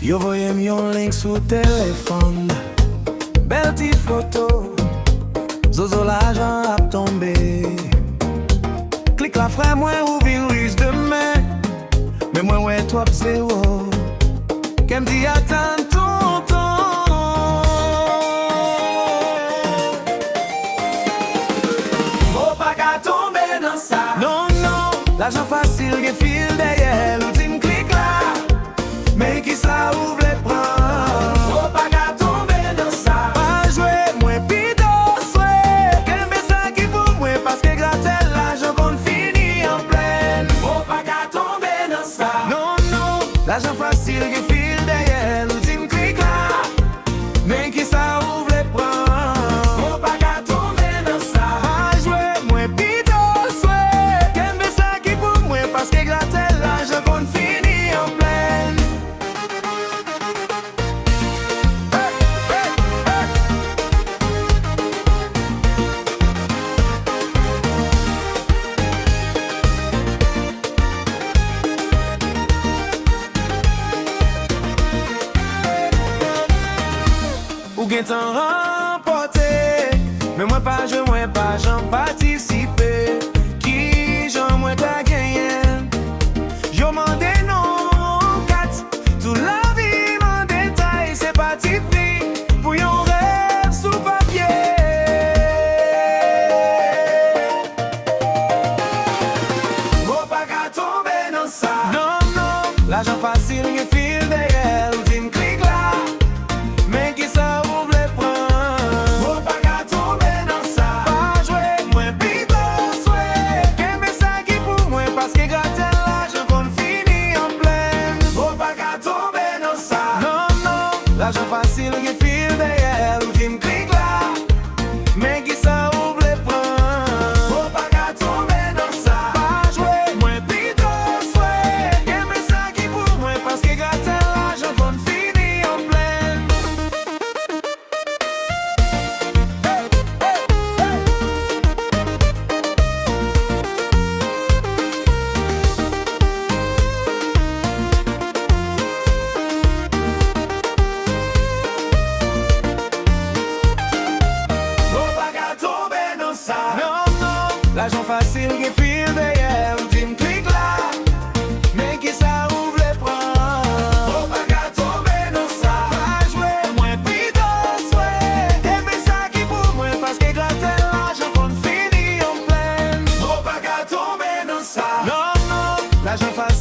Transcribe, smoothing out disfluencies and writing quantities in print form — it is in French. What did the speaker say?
Yo voyem yon link sou telefon, bel ti foto, zozo l'ajan ap tombe. Klik la frè mwen ouvin riche demen, men mwen wè trop zero, kem di atan tonton. Mo pa ka tombe nan sa. Non, non, l'ajan fasil gen fil derrière, l'ultime klik la. Mais qui ça ouvre les bras? Faut pas qu'à tomber dans ça. Pas jouer, moins pito, souhait. Qu'un ça qui pour moi, parce que gratter l'argent qu'on finit en pleine. Faut pas qu'à tomber dans ça. Non, non, l'argent facile qui file derrière l'ultime clic là. Mais qui ça ouvre les bras? Faut pas qu'à tomber dans ça. Pas jouer, moins pito, souhait. Qu'un ça qui pour moi, parce que gratter l'argent qu'on finit en pleine. Ou gen tan remporte, men mwen pa jwe, mwen pa jan participe. Ki jan mwen ta genyen, yo mande non kat. Tout la vi man detay, se pati pri, pou yon rev sou papye. Mwen pa ka tombe nan sa. Non, non, l'ajan fasil gen fil derrière l'ultime clic la. Men ki sa l'argent facile qui file derrière l'ultime clic là. Mais qui ça ouvre les points? Faut pas qu'à tomber dans ça. Pas jouer, moins plutôt souhait. Qu'aimer ça qui pour moi, parce que gratter l'argent qu'on finit en pleine. Non, non, l'argent facile qui file derrière l'ultime clic là. Mais qui ça ouvre les bras? Faut pas qu'à tomber dans ça. Pas jouer, moins plutôt souhait. Aimer ça qui pour moi, parce que gratter l'argent qu'on finit en pleine. Faut pas qu'à tomber dans ça. Non, non, l'argent facile